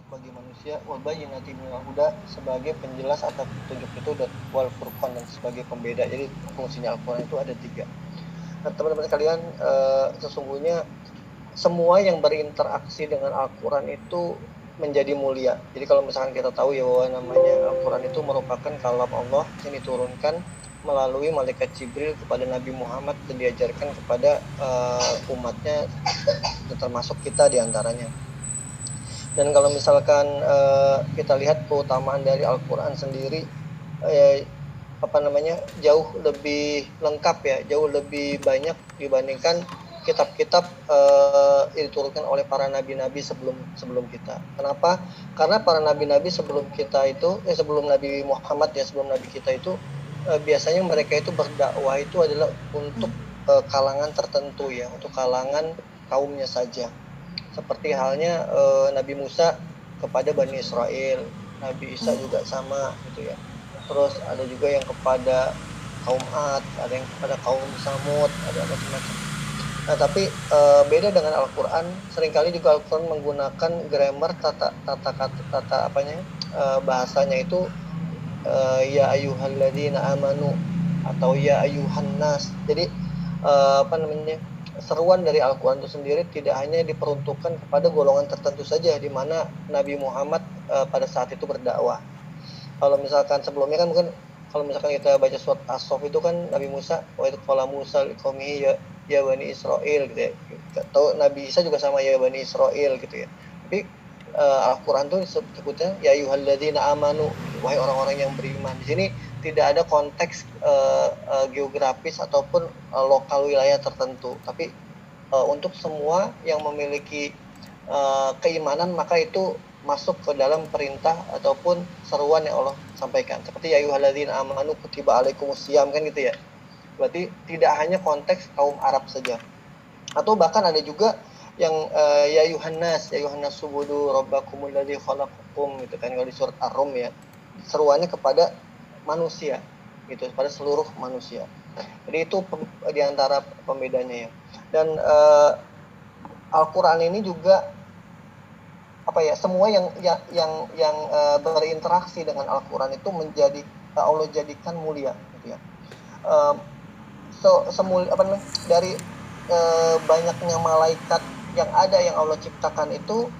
bagi manusia, wal bayyinati minal huda sebagai penjelas atau petunjuk itu, dan wal furqan dan sebagai pembeda. Jadi fungsinya Al-Quran itu ada 3. Nah teman-teman sekalian, sesungguhnya semua yang berinteraksi dengan Al-Quran itu menjadi mulia. Jadi kalau misalkan kita tahu ya bahwa namanya Al-Quran itu merupakan kalam Allah yang diturunkan melalui malaikat Jibril kepada Nabi Muhammad dan diajarkan kepada umatnya, termasuk kita diantaranya. Dan kalau misalkan kita lihat keutamaan dari Al-Quran sendiri, jauh lebih lengkap ya, jauh lebih banyak dibandingkan kitab-kitab yang diturunkan oleh para nabi-nabi sebelum kita. Kenapa? Karena para nabi-nabi sebelum kita itu, sebelum Nabi Muhammad ya, sebelum Nabi kita itu, biasanya mereka itu berdakwah itu adalah untuk kalangan tertentu ya, untuk kalangan kaumnya saja. Seperti halnya Nabi Musa kepada Bani Israel, Nabi Isa juga sama gitu ya. Terus ada juga yang kepada kaum Ad, ada yang kepada kaum Samud, ada macam-macam. Nah, tapi beda dengan Al-Quran, seringkali juga Al-Quran menggunakan grammar bahasanya itu ya ayyuhalladzina amanu atau ya ayyuhan nas. Jadi seruan dari Al-Quran itu sendiri tidak hanya diperuntukkan kepada golongan tertentu saja, di mana Nabi Muhammad pada saat itu berdakwah. Kalau misalkan sebelumnya kan mungkin, kalau misalkan kita baca surat As-Saff itu kan Nabi Musa, wa itu qala Musa liqaumihi ya Bani Israel gitu ya. Atau Nabi Isa juga sama, ya Bani Israel gitu ya. Tapi Al-Quran tuh sebutnya ya ayyuhalladzina amanu, wahai orang-orang yang beriman. Di sini tidak ada konteks geografis ataupun lokal wilayah tertentu, tapi untuk semua yang memiliki keimanan, maka itu masuk ke dalam perintah ataupun seruan yang Allah sampaikan. Seperti ya ayyuhalladzina amanu kutiba alaikumusiyam kan gitu ya. Berarti tidak hanya konteks kaum Arab saja. Atau bahkan ada juga yang ya ayyuhannas subudu rabbakumul ladzi khalaqakum gitu kan, kalau di surat Ar-Rum ya. Seruannya kepada manusia gitu, kepada seluruh manusia. Jadi itu di antara pembedanya ya. Dan Al-Qur'an ini juga semua yang berinteraksi dengan Al-Quran itu menjadi Allah jadikan mulia gitu ya. Dari banyaknya malaikat yang ada yang Allah ciptakan itu,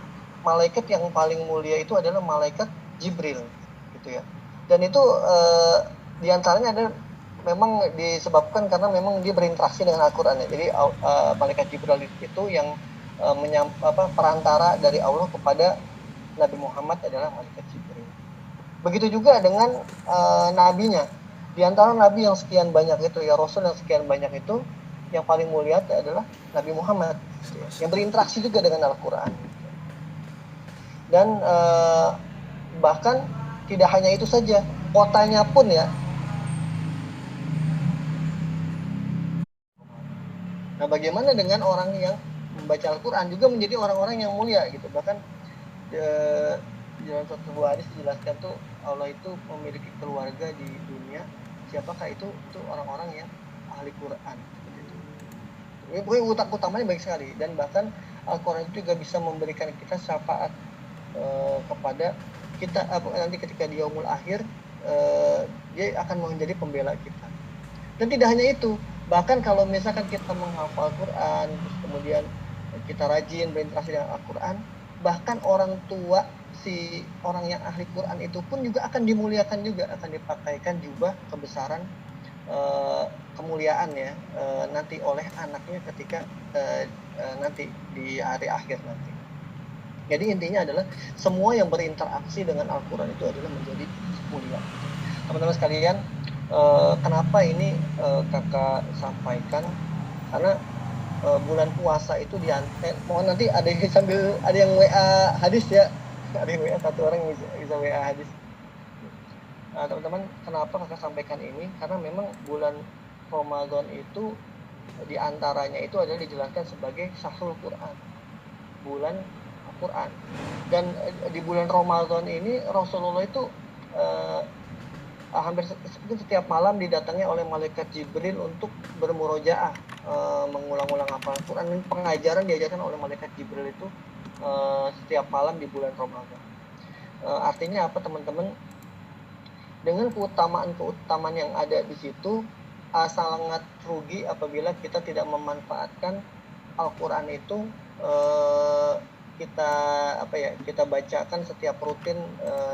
malaikat yang paling mulia itu adalah malaikat Jibril gitu ya. Dan itu diantaranya ada memang disebabkan karena memang dia berinteraksi dengan Al-Quran ya. Jadi malaikat Jibril itu yang perantara dari Allah kepada Nabi Muhammad adalah malaikat Jibril. Begitu juga dengan nabinya. Di antara nabi yang sekian banyak itu ya, rasul yang sekian banyak itu, yang paling mulia adalah Nabi Muhammad gitu ya, yang berinteraksi juga dengan Al-Quran. Dan bahkan tidak hanya itu saja, kotanya pun ya. Nah, bagaimana dengan orang yang membaca Al-Quran juga menjadi orang-orang yang mulia gitu. Bahkan di dalam satu hadis dijelaskan tuh, Allah itu memiliki keluarga di dunia. Siapakah itu? Itu orang-orang yang ahli Quran. Ini pokoknya utamanya baik sekali. Dan bahkan Al-Quran itu juga bisa memberikan kita syafaat kepada kita nanti ketika di yaumul akhir, dia akan menjadi pembela kita. Dan tidak hanya itu, bahkan kalau misalkan kita menghafal Quran, terus kemudian kita rajin berinteraksi dengan Al-Quran, bahkan orang tua si orang yang ahli Quran itu pun juga akan dimuliakan juga, akan dipakaikan jubah kebesaran kemuliaan ya nanti oleh anaknya ketika nanti di hari akhir nanti. Jadi intinya adalah semua yang berinteraksi dengan Al-Quran itu adalah menjadi mulia. Teman-teman sekalian, kenapa ini kakak sampaikan? Karena bulan puasa itu mohon nanti ada yang WA hadis ya, ada yang WA, satu orang bisa WA hadis. Nah, teman-teman, kenapa kakak sampaikan ini? Karena memang bulan Ramadan itu diantaranya itu adalah dijelaskan sebagai syahrul Quran, bulan Quran. Dan di bulan Ramadan ini Rasulullah itu hampir setiap malam didatangi oleh malaikat Jibril untuk bermurojaah, mengulang-ulang hafal Quran. Dan pengajaran diajarkan oleh malaikat Jibril itu setiap malam di bulan Ramadan. Artinya apa teman-teman? Dengan keutamaan yang ada di situ, sangat rugi apabila kita tidak memanfaatkan Al-Quran itu kita bacakan setiap rutin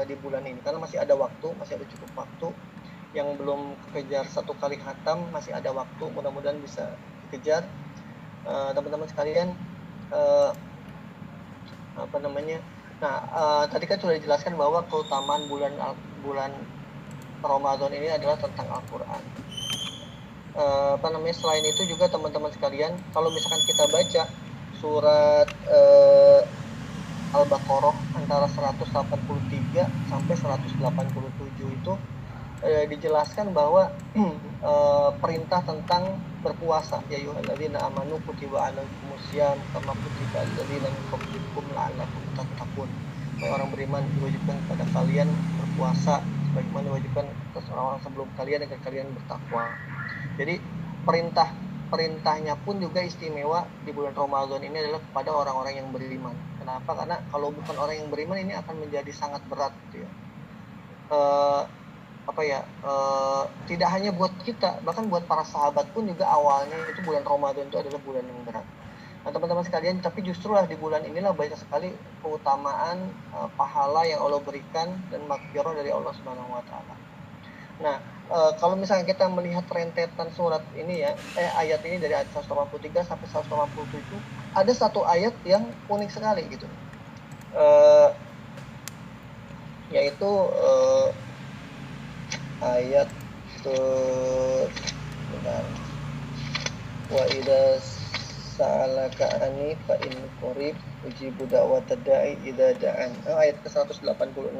di bulan ini, karena masih ada cukup waktu. Yang belum kejar 1 kali khatam masih ada waktu, mudah-mudahan bisa dikejar. Teman-teman sekalian, tadi kan sudah dijelaskan bahwa keutamaan bulan Ramadan ini adalah tentang Al-Quran. Selain itu juga teman-teman sekalian, kalau misalkan kita baca surat Al-Baqarah antara 183 sampai 187 itu dijelaskan bahwa perintah tentang berpuasa, ya ayyuhalladzina amanu kutiba alaikumusiyam kama kutiba alladzina min qablikum la'allakum tattaqun. Orang beriman, diwajibkan kepada kalian berpuasa sebagaimana diwajibkan atas orang-orang sebelum kalian agar kalian bertakwa. Jadi perintahnya pun juga istimewa di bulan Ramadan ini adalah kepada orang-orang yang beriman. Kenapa? Karena kalau bukan orang yang beriman ini akan menjadi sangat berat gitu ya. Tidak hanya buat kita, bahkan buat para sahabat pun juga awalnya itu bulan Ramadan itu adalah bulan yang berat. Nah teman-teman sekalian, tapi justru lah di bulan inilah banyak sekali keutamaan pahala yang Allah berikan dan maghfirah dari Allah Subhanahu wa taala. Nah, kalau misalnya kita melihat rentetan surat ini ya, ayat ini dari ayat 183 sampai 187, ada satu ayat yang unik sekali gitu. Yaitu ayat wa idza sa'alaka ani fa in qarib ujibu da'watad da'i idza da'an. Ayat ke-186.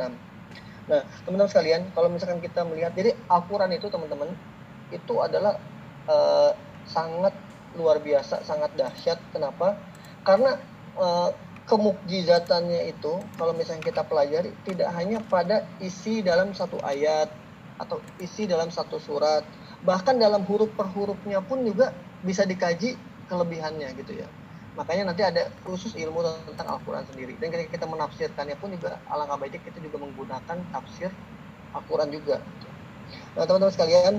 Nah, teman-teman sekalian, kalau misalkan kita melihat, jadi Al-Quran itu teman-teman, itu adalah sangat luar biasa, sangat dahsyat. Kenapa? Karena kemukjizatannya itu, kalau misalnya kita pelajari, tidak hanya pada isi dalam satu ayat, atau isi dalam satu surat, bahkan dalam huruf per hurufnya pun juga bisa dikaji kelebihannya gitu ya. Makanya nanti ada khusus ilmu tentang Al-Quran sendiri. Dan ketika kita menafsirkannya pun juga alangkah baiknya kita juga menggunakan tafsir Al-Quran juga. Nah teman-teman sekalian,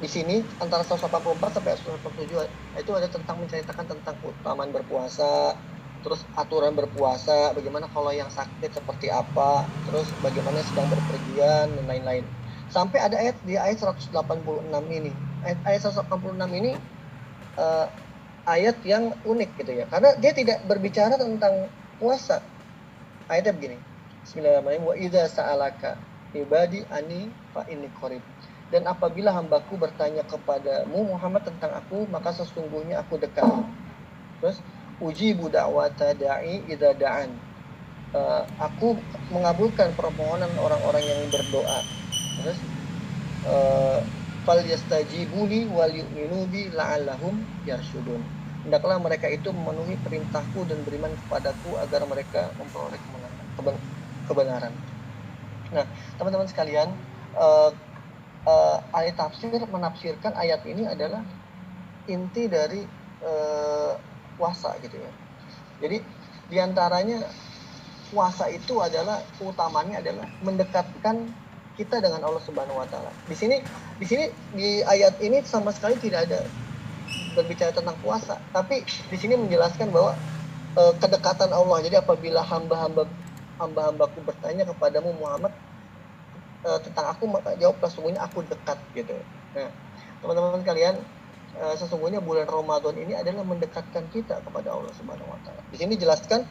di sini antara 184 sampai 187 itu ada tentang menceritakan tentang keutamaan berpuasa, terus aturan berpuasa, bagaimana kalau yang sakit seperti apa, terus bagaimana sedang berpergian dan lain-lain. Sampai ada ayat di ayat 186 ini. Ayat 186 ini ayat yang unik gitu ya, karena dia tidak berbicara tentang puasa. Ayatnya begini, Bismillahirrahmanirrahim, wa idza sa'alaka ibadi ani fa inni qarib. Dan apabila hambaku bertanya kepadamu Muhammad tentang aku, maka sesungguhnya aku dekat. Terus ujibu da'wata da'i idza da'an. Aku mengabulkan permohonan orang-orang yang berdoa. Terus fal yastajibuli wal yu'minu bi la'allahum yarsyudun. Hendaklah mereka itu memenuhi perintahku dan beriman kepadaku agar mereka memperoleh kebenaran. Nah, teman-teman sekalian, ahli tafsir menafsirkan ayat ini adalah inti dari puasa gitu ya. Jadi diantaranya puasa itu adalah keutamanya adalah mendekatkan kita dengan Allah Subhanahu wa taala. Di sini di ayat ini sama sekali tidak ada berbicara tentang puasa, tapi di sini menjelaskan bahwa kedekatan Allah. Jadi apabila hamba-hambaku bertanya kepadamu Muhammad tentang aku, maka jawablah sesungguhnya aku dekat gitu. Nah, teman-teman sekalian, sesungguhnya bulan Ramadan ini adalah mendekatkan kita kepada Allah Subhanahu wa taala. Di sini jelaskan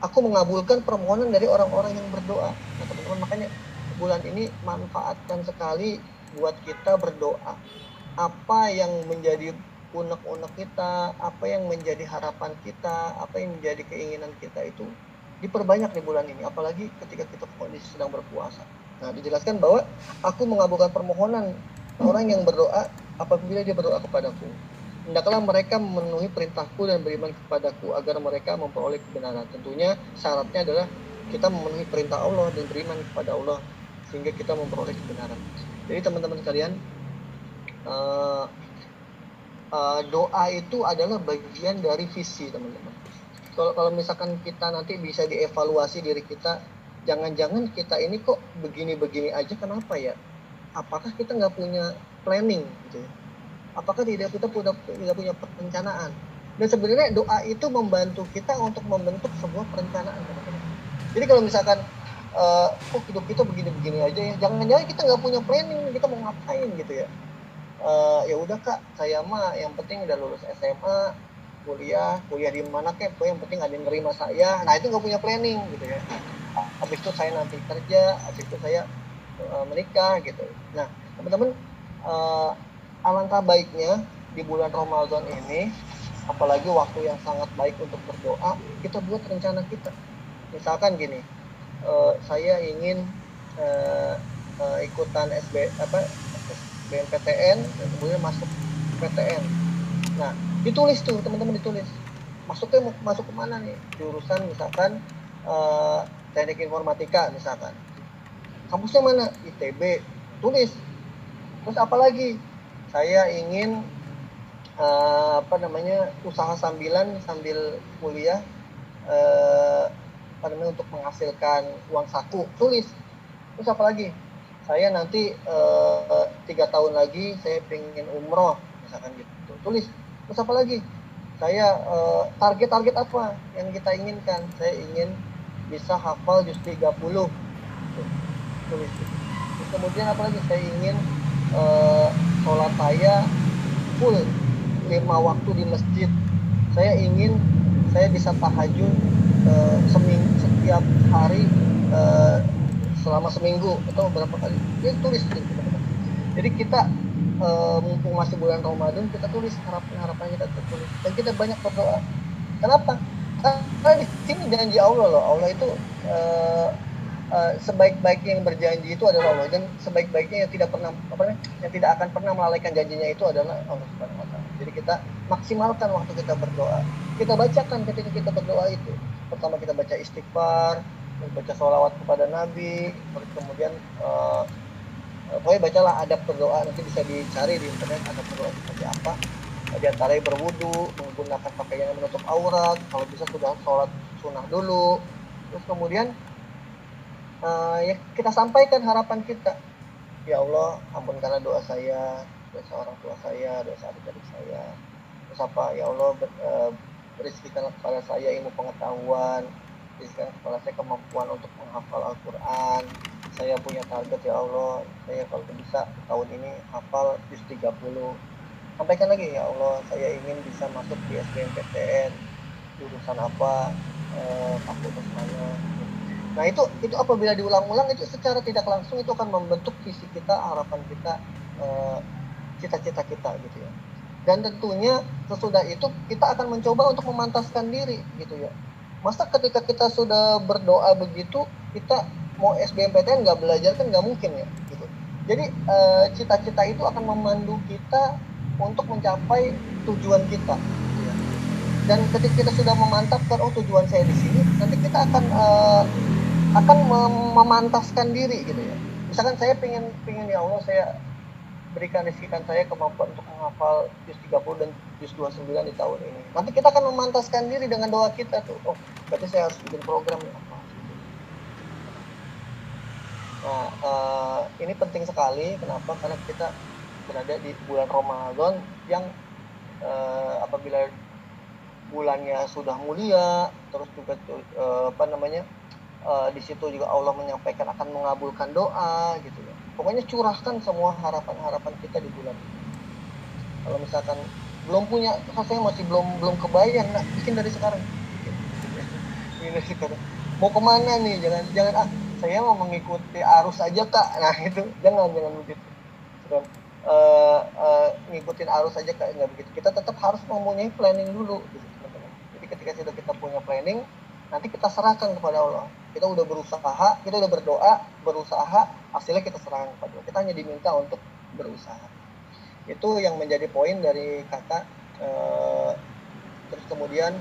aku mengabulkan permohonan dari orang-orang yang berdoa. Nah, teman-teman, makanya bulan ini manfaatkan sekali buat kita berdoa. Apa yang menjadi unek-unek kita, apa yang menjadi harapan kita, apa yang menjadi keinginan kita itu diperbanyak di bulan ini, apalagi ketika kita kondisi sedang berpuasa. Nah, dijelaskan bahwa aku mengabulkan permohonan orang yang berdoa apabila dia berdoa kepadaku. Hendaklah mereka memenuhi perintahku dan beriman kepadaku agar mereka memperoleh kebenaran. Tentunya syaratnya adalah kita memenuhi perintah Allah dan beriman kepada Allah sehingga kita memperoleh kebenaran. Jadi teman-teman sekalian, doa itu adalah bagian dari visi teman-teman. Kalau misalkan kita nanti bisa dievaluasi diri kita, jangan-jangan kita ini kok begini-begini aja, kenapa ya? Apakah kita nggak punya planning gitu ya? Apakah tidak kita tidak punya perencanaan? Dan sebenarnya doa itu membantu kita untuk membentuk sebuah perencanaan, teman-teman. Jadi kalau misalkan kok hidup kita begini-begini aja ya, jangan-jangan kita nggak punya planning, kita mau ngapain gitu ya. Ya udah Kak, saya mah yang penting udah lulus SMA, kuliah di mana kek, yang penting ada yang nerima saya. Nah itu nggak punya planning gitu ya. Habis itu saya nanti kerja, habis itu saya menikah gitu. Nah teman-teman, alangkah baiknya di bulan Ramadan ini, apalagi waktu yang sangat baik untuk berdoa, kita buat rencana kita. Misalkan gini, saya ingin ikutan SBMPTN, kemudian masuk PTN. Nah, ditulis tuh teman-teman, ditulis. Masuknya masuk kemana nih? Jurusan misalkan teknik informatika misalkan. Kampusnya mana? ITB. Tulis. Terus apa lagi? Saya ingin usaha sambilan sambil kuliah, untuk menghasilkan uang saku. Tulis. Terus apa lagi? Saya nanti 3 tahun lagi saya pengen umroh misalkan gitu. Tulis. Terus apa lagi? Saya target-target apa yang kita inginkan? Saya ingin bisa hafal juz 30. Tulis. Terus kemudian apa lagi? Saya ingin sholat saya full 5 waktu di masjid. Saya ingin saya bisa tahajud setiap hari selama seminggu atau berapa kali. Dia tulis gitu. Jadi kita mumpung masih bulan Ramadan, kita tulis harapan kita tertulis dan kita banyak berdoa. Kenapa? Karena di sini janji Allah loh. Allah itu sebaik-baiknya yang berjanji itu adalah Allah, dan sebaik-baiknya yang tidak akan pernah melalaikan janjinya itu adalah Allah Subhanahu wa taala. Jadi kita maksimalkan waktu kita berdoa. Kita bacakan ketika kita berdoa itu. Pertama kita baca istighfar, baca sholawat kepada Nabi, kemudian pokoknya bacalah adab berdoa. Nanti bisa dicari di internet adab berdoa seperti apa. Di antaranya berwudu, menggunakan pakaian yang menutup aurat, kalau bisa sudah sholat sunnah dulu. Terus kemudian ya kita sampaikan harapan kita. Ya Allah, ampunkanlah doa saya, dosa orang tua saya, dosa adik-adik saya. Terus apa? Ya Allah, berikan kepada saya ilmu pengetahuan, berikan kepada saya kemampuan untuk menghafal Al-Quran. Saya punya target, ya Allah, saya kalau bisa tahun ini hafal juz 30. Sampaikan lagi, ya Allah, saya ingin bisa masuk di SBMPTN, jurusan apa, fakultas mana. Nah itu apabila diulang-ulang, itu secara tidak langsung itu akan membentuk visi kita, harapan kita, cita-cita kita gitu ya. Dan tentunya sesudah itu kita akan mencoba untuk memantaskan diri gitu ya. Masa ketika kita sudah berdoa begitu, kita mau SBMPTN nggak belajar, kan nggak mungkin ya gitu. Jadi cita-cita itu akan memandu kita untuk mencapai tujuan kita gitu ya. Dan ketika kita sudah memantapkan, oh tujuan saya di sini, nanti kita akan memantaskan diri gitu ya. Misalkan saya pengen ya Allah, saya berikan rezekikan saya kemampuan untuk menghafal juz 30 dan juz 29 di tahun ini. Nanti kita akan memantaskan diri dengan doa kita tuh. Oh, berarti saya harus bikin program apa. Nah, ini penting sekali. Kenapa? Karena kita berada di bulan Ramadan yang apabila bulannya sudah mulia, terus juga di situ juga Allah menyampaikan akan mengabulkan doa gitu ya. Pokoknya curahkan semua harapan-harapan kita di bulan ini. Kalau misalkan belum punya, saya masih belum kebayang, nah bikin dari sekarang. Bikin dari sekarang. Mau kemana nih? Jangan saya mau mengikuti arus aja Kak. Nah itu jangan begitu. Ngikutin arus aja Kak, nggak begitu. Kita tetap harus mempunyai planning dulu gitu, teman-teman. Jadi ketika sudah kita punya planning, nanti kita serahkan kepada Allah. Kita udah berusaha, kita udah berdoa, berusaha, hasilnya kita serahkan kepada Allah. Kita hanya diminta untuk berusaha. Itu yang menjadi poin dari kakak. Terus kemudian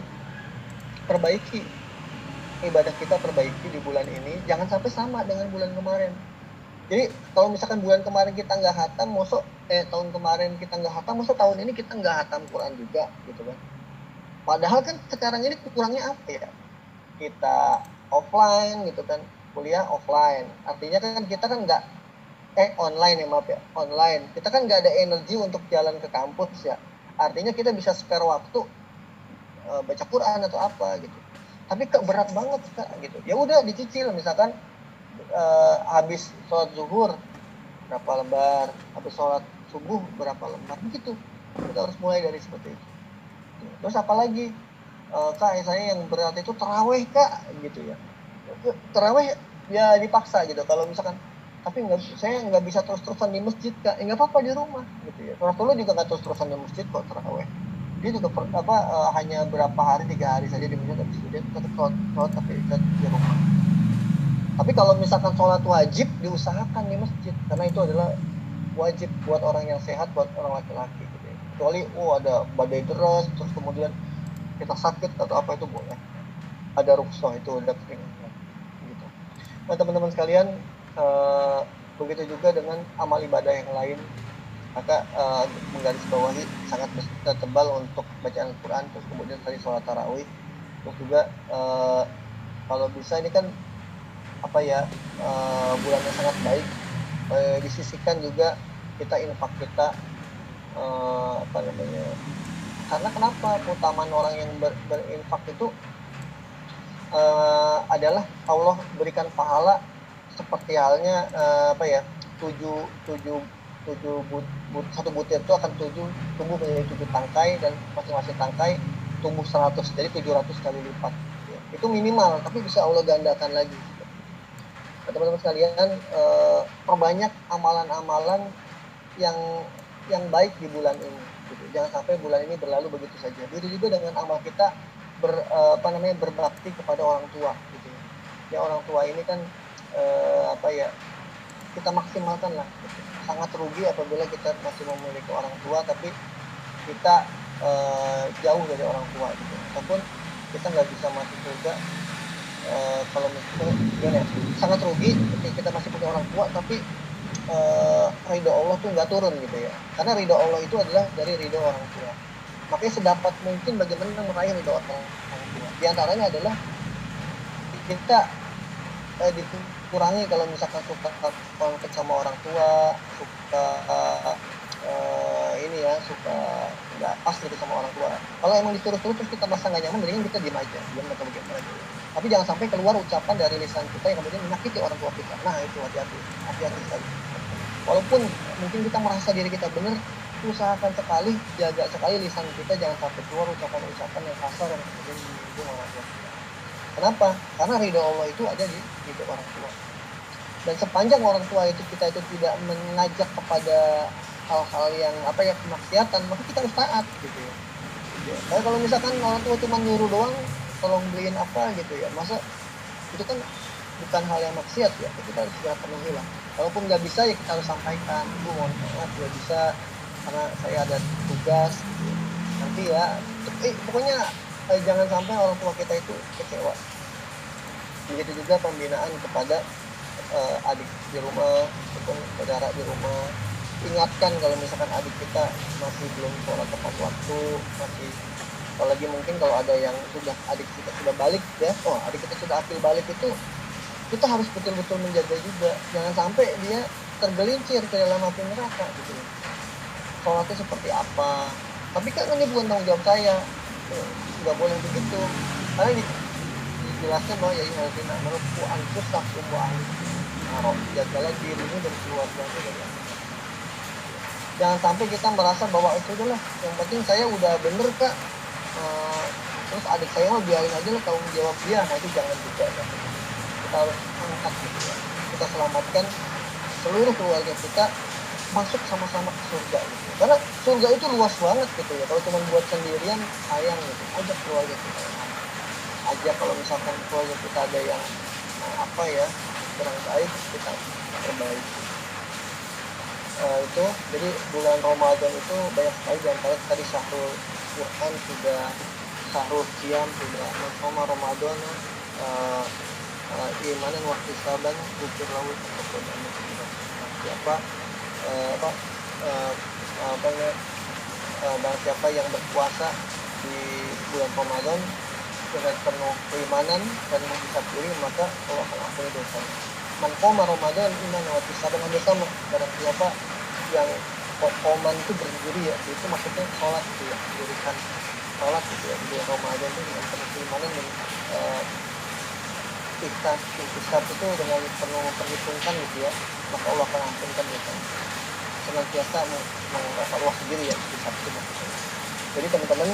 perbaiki ibadah kita, perbaiki di bulan ini, jangan sampai sama dengan bulan kemarin. Jadi kalau misalkan bulan kemarin kita nggak hatam, tahun kemarin kita nggak hatam, tahun ini kita nggak hatam Quran juga gitu kan. Padahal kan sekarang ini kurangnya apa ya? Kita offline gitu kan, kuliah offline. Artinya kan kita kan nggak online ya, maaf ya, online. Kita kan nggak ada energi untuk jalan ke kampus ya. Artinya kita bisa spare waktu baca Quran atau apa gitu. Tapi berat banget Kak gitu. Ya udah dicicil, misalkan habis sholat zuhur berapa lembar, habis sholat subuh berapa lembar gitu. Kita harus mulai dari seperti itu. Terus apalagi Kak, saya yang berat itu taraweh Kak gitu ya. Taraweh ya dipaksa gitu. Kalau misalkan tapi saya nggak bisa terus-terusan di masjid Kak, nggak apa-apa di rumah gitu ya. Rasulullah juga nggak terus-terusan di masjid kok taraweh. Dia juga hanya berapa hari, 3 hari saja di masjid, habis itu dia tetap sholat tapi di rumah. Tapi kalau misalkan sholat wajib diusahakan di masjid karena itu adalah wajib buat orang yang sehat, buat orang laki-laki gitu ya. Kecuali ada badai deras terus kemudian kita sakit atau apa, itu boleh ada rukhsah, itu udah keringan gitu. Nah teman-teman sekalian, begitu juga dengan amal ibadah yang lain. Maka menggarisbawahi sangat tebal untuk bacaan Al-Quran, terus kemudian tadi sholat tarawih, terus juga kalau bisa ini kan bulannya sangat baik, disisihkan juga kita infak kita, karena kenapa keutamaan orang yang berinfak itu adalah Allah berikan pahala seperti halnya satu butir itu akan tumbuh menjadi 7 tangkai, dan masing-masing tangkai tumbuh 100, jadi 700 kali lipat. Itu minimal, tapi bisa Allah gandakan lagi. Nah, teman-teman sekalian, perbanyak amalan-amalan yang baik di bulan ini. Gitu. Jangan sampai bulan ini berlalu begitu saja. Begitu juga dengan amal kita berbakti kepada orang tua. Gitu. Ya orang tua ini kan kita maksimalkan lah. Gitu. Sangat rugi apabila kita masih memiliki orang tua tapi kita jauh dari orang tua gitu. Ataupun kita nggak bisa masuk surga kalau misalnya sangat rugi ketika kita masih punya orang tua tapi ridho Allah tuh nggak turun gitu ya. Karena ridho Allah itu adalah dari ridho orang tua. Makanya sedapat mungkin bagaimana meraih ridho orang tua. Di antaranya adalah kita dikurangi kalau misalkan suka konflik sama orang tua, suka suka nggak pas gitu sama orang tua. Kalau emang disuruh-suruh terus kita merasa nggak nyaman, mendingan kita diam aja, diam atau bagaimana gitu. Tapi jangan sampai keluar ucapan dari lisan kita yang kemudian menyakiti orang tua kita. Nah itu hati-hati sekali. Walaupun mungkin kita merasa diri kita benar, usahakan sekali, jaga sekali lisan kita, jangan sampai keluar ucapan-ucapan yang kasar yang kemudian menyinggung orang tua kita. Kenapa? Karena ridho Allah itu ada di ridho orang tua. Dan sepanjang orang tua itu kita itu tidak mengajak kepada hal-hal yang kemaksiatan, maka kita harus taat gitu ya. Tapi kalau misalkan orang tua cuma nyuruh doang, tolong beliin apa gitu ya, masa itu kan bukan hal yang maksiat ya, kita harus segera penuhi lah. Walaupun nggak bisa ya kita harus sampaikan, Ibu mohon maaf nggak bisa karena saya ada tugas gitu. Nanti ya, pokoknya jangan sampai orang tua kita itu kecewa. Begitu juga pembinaan kepada adik di rumah ataupun saudara di rumah. Ingatkan kalau misalkan adik kita masih belum sholat tepat waktu, masih apalagi mungkin kalau ada yang adik kita sudah balik ya, adik kita sudah akil balik, itu kita harus betul-betul menjaga juga, jangan sampai dia tergelincir ke dalam api neraka gitu. Sholatnya seperti apa, tapi kan ini bukan tanggung jawab saya, nggak boleh begitu, karena dijelaskan bahwa ya innaladina merupu anfusakum wa ahlikum, jagalah dirimu dan keluargamu dari api. Jangan sampai kita merasa bahwa itu adalah yang penting saya udah bener Kak, terus adik saya mau biarin aja lah tanggung jawab dia. Nah itu jangan juga ya. Kita harus angkat gitu ya. Kita selamatkan seluruh keluarga kita masuk sama-sama ke surga gitu. Karena surga itu luas banget gitu ya. Kalau cuma buat sendirian sayang gitu. Ajak keluarga kita. Ajak kalau misalkan keluarga kita ada yang kurang baik, kita perbaiki. Itu jadi bulan Ramadan itu banyak sekali, diantara tadi syahrul Quran sudah, syahrul Qiyam sudah, sama Ramadan imanan waktu saban bukir laut ataupun barang siapa yang berpuasa di bulan Ramadan dengan penuh keimanan dan menghisap diri, maka Allah akan ampuni dosanya. Man qoma Ramadan imanan wa ihtisaban, ada sama barang siapa yang qoman itu berdiri ya, itu maksudnya sholat gitu ya, dirikan sholat gitu ya di Ramadan itu dengan penuh keimanan dan ihtisab itu dengan penuh memperhitungkan gitu ya, maka Allah akan ampunkan dosanya. Senantiasa Allah sendiri ya ihtisab itu maksudnya. Jadi teman-teman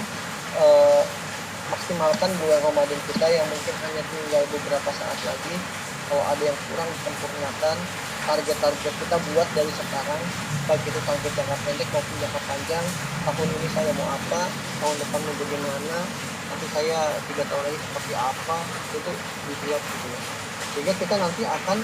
maksimalkan bulan Ramadan kita yang mungkin hanya tinggal beberapa saat lagi. Kalau ada yang kurang, sempurnakan. Target-target kita buat dari sekarang, baik itu target jangka pendek maupun jangka panjang. Tahun ini saya mau apa, tahun depan mau bagaimana, nanti saya 3 tahun lagi seperti apa, itu dibuat gitu ya. Sehingga kita nanti akan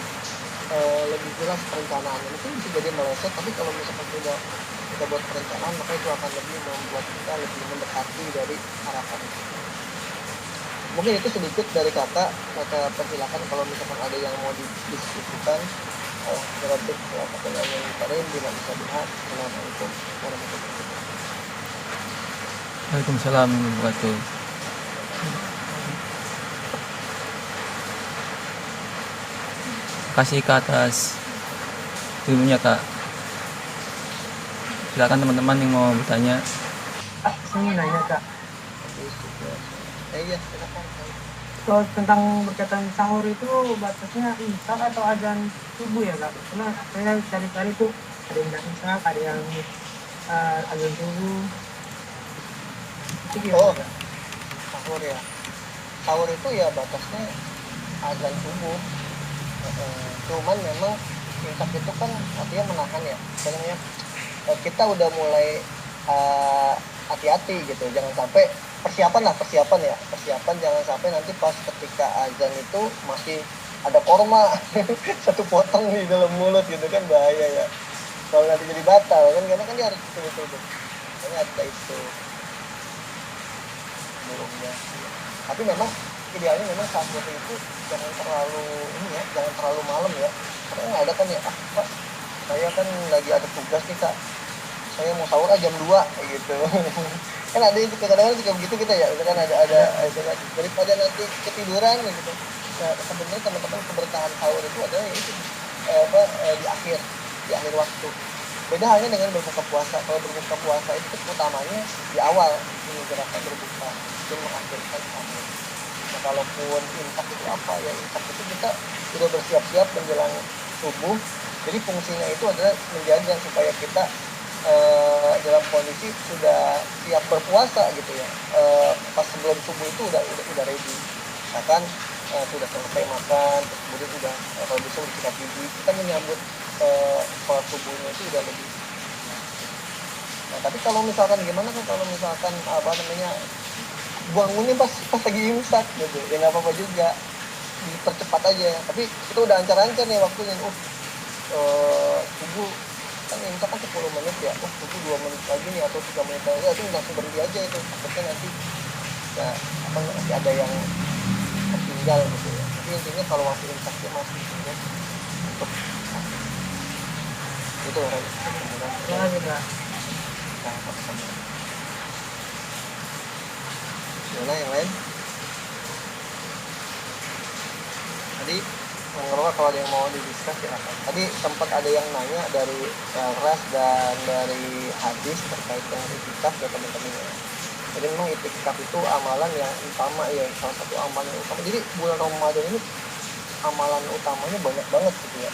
lebih jelas perencanaannya. Mungkin bisa jadi meleset, tapi kalau misalkan kita buat perencanaan, maka itu akan lebih membuat kita lebih mendekati dari harapan itu. Mungkin itu sedikit dari kakak persilakan kalau misalkan ada yang mau didiskusikan. Waalaikumsalam warahmatullahi wabarakatuh. Kasih ke atas ilmunya kak. Silakan teman-teman yang mau bertanya. Saya nanya kak. Iya silakan. Kalau tentang berkaitan sahur itu batasnya imsak atau azan subuh ya kak? Karena saya cari-cari tuh ada yang imsak, ada yang azan subuh. Itu gimana kak? Sahur ya. Sahur itu ya batasnya azan subuh. Cuman memang imsak itu kan artinya menahan ya. Sebenarnya kita udah mulai hati-hati gitu, jangan sampai persiapan jangan sampai nanti pas ketika azan itu masih ada korma satu potong di dalam mulut gitu kan, bahaya ya kalau nanti jadi batal kan, karena kan dia harus betul karena ada itu belumnya. Tapi memang idealnya memang sahur itu jangan terlalu jangan terlalu malam ya, karena ada kan ya Pak, saya kan lagi ada tugas nih kak, saya mau sahur jam 2 gitu kan ada yang kadang-kadang juga begitu kita ya, kan ada daripada nanti ketiduran gitu. Nah sebenarnya teman-teman keberkahan sahur itu adalah itu di akhir waktu. Beda halnya dengan berbuka puasa. Kalau berbuka puasa itu utamanya di awal menyegerakan berbuka dan mengakhirkan sahur. Nah kalaupun imsak itu apa ya, imsak itu kita sudah bersiap-siap menjelang subuh. Jadi fungsinya itu adalah menjaga supaya kita dalam kondisi sudah siap berpuasa gitu ya. Pas sebelum subuh itu udah ready, misalkan sudah selesai makan, terus kemudian udah kalau bisa sikat gigi, kita menyambut sholat subuhnya itu udah lebih. Nah tapi kalau misalkan gimana kan, kalau misalkan bangunnya pas lagi imsak gitu ya, nggak apa-apa juga, dipercepat aja. Tapi kita udah ancar-ancar nih waktunya, subuh kan imsak kan 10 menit ya, subuh 2 menit lagi nih atau 3 menit lagi, itu langsung berhenti aja itu, takutnya nanti ya masih ada yang tertinggal gitu ya. Tapi intinya kalau waktu imsaknya masih ya, untuk itu kan gimana yang lain tadi mengerti, kalau ada yang mau didiskus silakan. Tadi sempat ada yang nanya dari ras dan dari hadis terkait dengan itikaf ya teman-teman ya. Jadi memang itikaf itu amalan yang utama ya, salah satu amalan utama. Jadi bulan Ramadan ini amalan utamanya banyak banget gitu ya.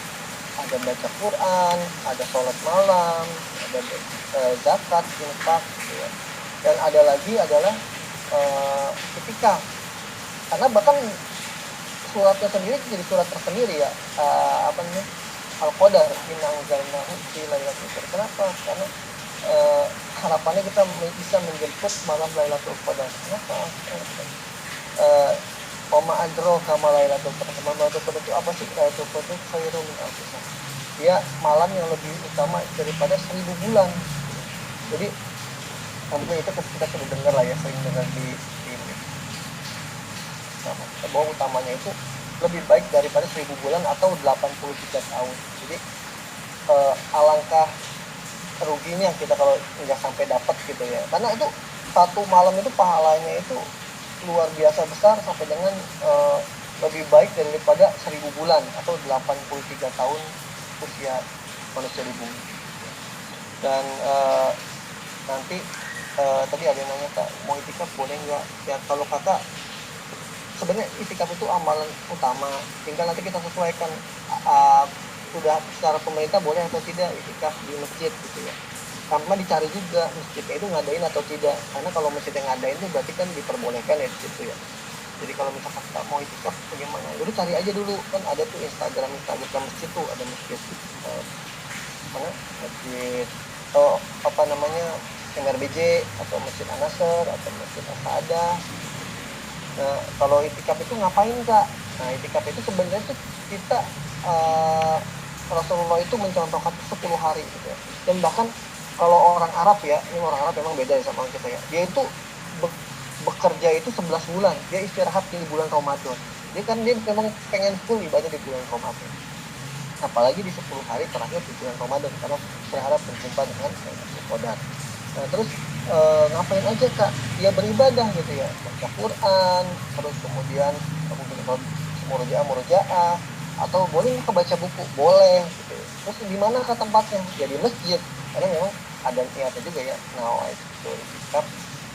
Ada baca Quran, ada sholat malam, ada zakat, infak gitu ya. Dan ada lagi adalah itikaf. Karena bahkan suratnya sendiri jadi surat tersendiri ya, Al-Qadar, inna anzalnahu fi lailatul qadar. Kenapa? Karena harapannya kita bisa menjemput malam Lailatul Qadar. Kenapa? Wama adraka ma Lailatul Qadar. Malam Lailatul Qadar itu apa sih? Lailatul Qadar khairun min alfi syahr. Dia malam yang lebih utama daripada 1000 bulan. Jadi mungkin itu kita sudah dengar lah ya, sering dengar di bahwa utamanya itu lebih baik daripada 1000 bulan atau 83 tahun. Jadi alangkah ruginya kita kalau nggak sampai dapat gitu ya, karena itu satu malam itu pahalanya itu luar biasa besar sampai dengan lebih baik daripada 1000 bulan atau 83 tahun usia manusia di bumi. Dan nanti tadi ada yang nanya kak, mau itikaf boleh nggak? Ya kalau kakak sebenarnya itikaf itu amalan utama, tinggal nanti kita sesuaikan sudah secara pemerintah boleh atau tidak itikaf di masjid gitu ya. Sama dicari juga masjidnya itu ngadain atau tidak, karena kalau masjid yang ngadain itu berarti kan diperbolehkan ya di situ ya. Jadi kalau misalkan kita mau itikaf bagaimana, dulu cari aja dulu, kan ada tuh Instagram masjid tuh, ada masjid mana masjid atau apa namanya MRBJ atau masjid An-Nasr atau masjid As-Saadah. Nah kalau itikaf itu ngapain kak? Nah itikaf itu sebenarnya tuh kita Rasulullah itu mencontohkan 10 hari gitu ya. Dan bahkan kalau orang Arab ya, ini orang Arab memang beda ya sama kita ya, dia itu bekerja itu 11 bulan, dia istirahat di bulan Ramadan. Dia kan dia memang pengen full ibadah di bulan Ramadan, apalagi di 10 hari terakhir di bulan Ramadan, karena berharap berjumpa dengan Lailatul Qadar. Nah terus ngapain aja kak? Ya beribadah gitu ya, baca Quran, terus kemudian mungkin murojaah, atau boleh baca buku, boleh gitu. Terus di mana kak tempatnya? Ya di masjid, karena memang ada niatnya juga ya, nawaitu itikaf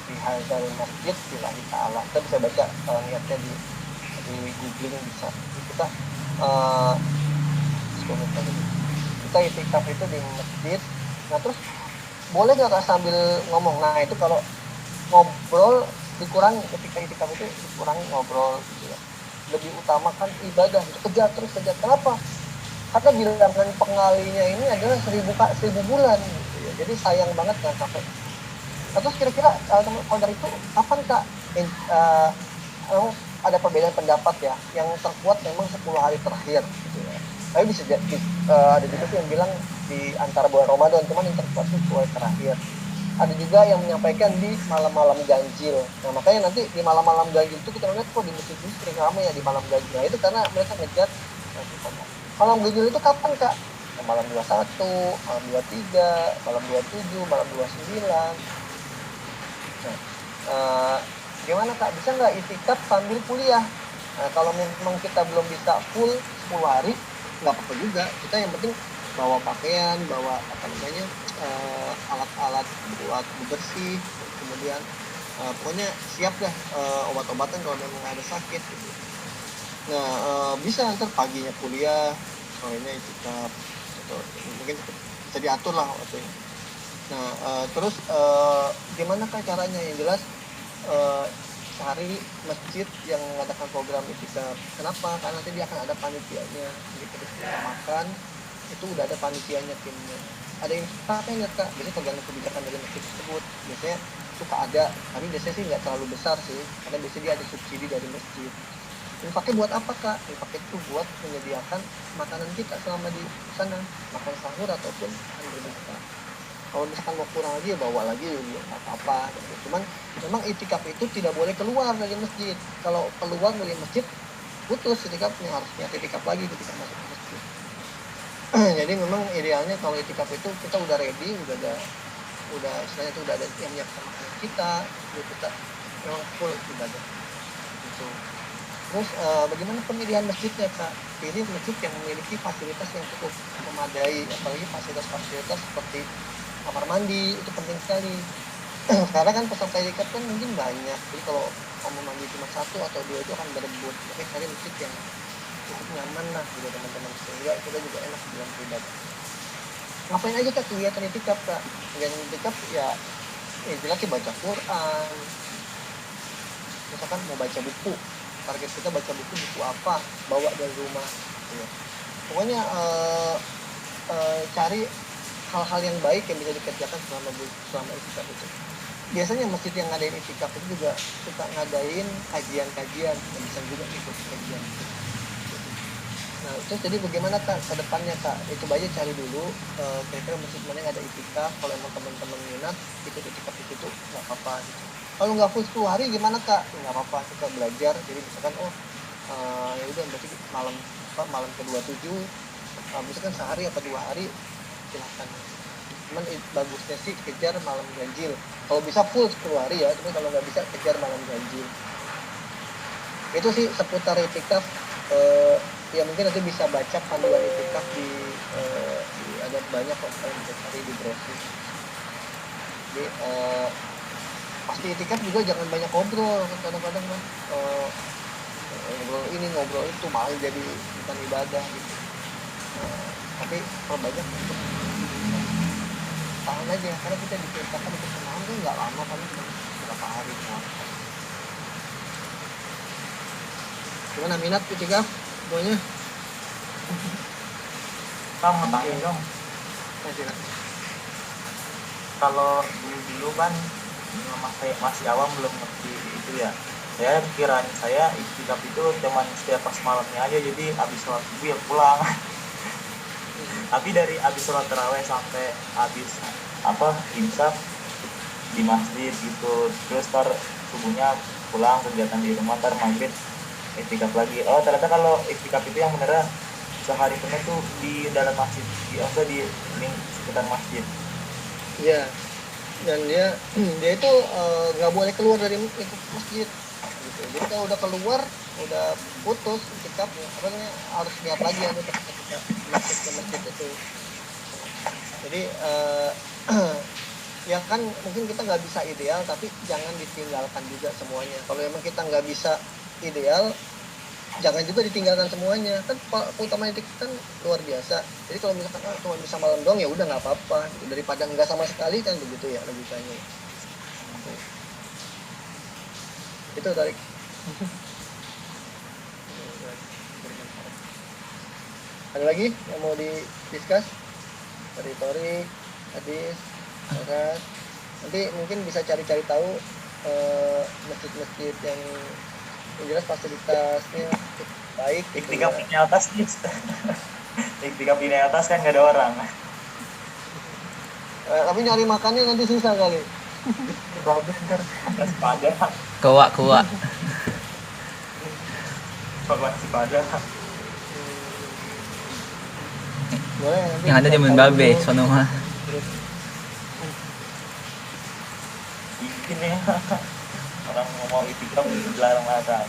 di hadzal masjid lillahi ta'ala. Kita bisa baca niatnya di googling bisa. Kita kita itikaf itu di masjid. Nah terus boleh gak sambil ngomong? Nah itu kalau ngobrol dikurangi, ketika itikaf itu dikurangi ngobrol gitu ya. Lebih utamakan ibadah, kejar terus. Kenapa? Karena bilangan pengalinya ini adalah 1000 bulan gitu ya. Jadi sayang banget kan sampai. Terus kira-kira kalau dari itu kapan kak ada perbedaan pendapat ya, yang terkuat memang 10 hari terakhir gitu ya. Tapi bisa ada juga tuh yang bilang di antara bulan Ramadan, cuman yang terkuat itu 10 hari terakhir. Ada juga yang menyampaikan di malam-malam ganjil. Nah makanya nanti di malam-malam ganjil itu kita lihat kok di masjid ini sering ramai ya di malam ganjil. Nah itu karena mereka ngejar malam ganjil itu kapan kak? Nah, malam 21, malam 23, malam 27, malam 29. Nah, gimana kak? Bisa nggak itikaf sambil kuliah? Nah, kalau memang kita belum bisa full 10 hari, nggak apa-apa juga. Kita yang penting bawa pakaian, bawa apa namanya alat-alat buat bersih, kemudian pokoknya siap lah obat-obatan kalau memang ada sakit. Gitu. Nah bisa ntar paginya kuliah, sorenya itikaf, atau mungkin bisa diatur lah waktunya. Nah terus gimana kak caranya? Yang jelas cari masjid yang mengadakan program itikaf. Kenapa? Karena nanti dia akan ada panitianya. Jadi ketika makan itu udah ada panitianya, timnya. Ada yang suka nggak kak? Biasanya tergantung kebijakan dari masjid tersebut. Biasanya suka ada, tapi biasanya sih nggak terlalu besar sih, karena biasanya dia ada subsidi dari masjid. Dipakai buat apa kak? Dipakai itu buat menyediakan makanan kita selama di sana, makan sahur ataupun makan berbuka. Kalau misalkan mau kurang lagi bawa lagi nggak apa-apa gitu. Cuman memang itikaf itu tidak boleh keluar dari masjid. Kalau keluar dari masjid putus itikafnya, harus niat itikaf lagi ketika masuk ke masjid. Jadi memang idealnya kalau itikaf itu kita udah ready, udah istilahnya itu udah ada yang menyiapkan makanan kita memang full ibadah gitu. Terus bagaimana pemilihan masjidnya kak? Pilih masjid yang memiliki fasilitas yang cukup memadai, apalagi fasilitas seperti kamar mandi, itu penting sekali. Karena kan peserta itikaf kan mungkin banyak, jadi kalau kamar mandi cuma 1 atau 2 itu akan berebut. Tapi cari masjid yang cukup nyaman lah juga teman-teman, sehingga kita juga enak dalam beribadah. Ngapain aja kak kegiatan itikaf kak? Kegiatan itikaf ya jelas sih baca Quran. Misalkan mau baca buku, target kita baca buku apa, bawa dari rumah ya. Pokoknya cari hal-hal yang baik yang bisa dikerjakan selama itikaf itu. Biasanya masjid yang ngadain itikaf itu juga suka ngadain kajian-kajian, yang bisa juga ikut kajian. Nah terus jadi bagaimana kak ke depannya kak? Itu aja cari dulu kira-kira masjid mana yang ada itikaf. Kalau emang teman-teman minat ikut itikaf di situ nggak apa-apa gitu. Kalau nggak full 10 hari gimana kak? Nggak apa-apa, kita belajar. Jadi misalkan ya udah berarti malam ke-27 misalkan sehari atau 2 hari silahkan. Cuman bagusnya sih kejar malam ganjil. Kalau bisa full 10 hari ya, tapi kalau nggak bisa kejar malam ganjil. Itu sih seputar itikaf. Ya mungkin nanti bisa baca panduan itikaf di ada banyak kok, kalian bisa cari di browsing. Jadi pasti itikaf juga jangan banyak ngobrol kan, kadang-kadang kan ngobrol ini ngobrol itu malah jadi bukan ibadah gitu. Tapi perbanyak untuk tahan aja, karena kita diperintahkan untuk menahan kan nggak lama, paling cuma beberapa hari doang. Gimana minat itikaf semuanya? Bang, mau tanya dong, kalau dulu kan masih awam belum ngerti itu ya, saya pikiran saya itikaf itu cuman setiap pas malamnya aja, jadi habis sholat subuh ya pulang. Tapi dari habis sholat tarawih sampai habis imsak di masjid gitu, terus subuhnya pulang kegiatan di rumah, maghrib itikaf lagi. Oh ternyata kalau itikaf itu yang beneran sehari penuh tuh di dalam masjid, di link sekitar masjid. Iya, dan dia itu nggak boleh keluar dari masjid gitu. Jadi kalau udah keluar, udah putus itikafnya, harus niat lagi ya ketika masuk ke masjid itu. Jadi ya kan mungkin kita nggak bisa ideal, tapi jangan ditinggalkan juga semuanya. Kalau memang kita nggak bisa ideal, jangan juga ditinggalkan semuanya. Kan utama itu kan luar biasa. Jadi kalau misalkan cuma bisa malam doang ya udah nggak apa-apa gitu. Daripada nggak sama sekali kan, begitu ya logikanya. Itu tarik. Ada lagi yang mau di-discuss dari Tori, Hadis, Mas? Nanti mungkin bisa cari-cari tahu masjid-masjid yang jelas fasilitasnya baik. Itikaf di atas nih. Itikaf di atas kan nggak ada orang. Tapi nyari makannya nanti susah kali. Sepada. Kuat. Korban sepada. Boleh, nanti Yang ada di Babe, sono mah. Bikin ya. Orang ngomong itikaf dilarang makan.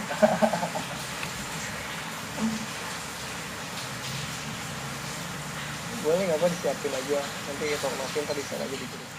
Boleh nggak apa disiapin aja, nanti informasi ntar di sana aja di grup.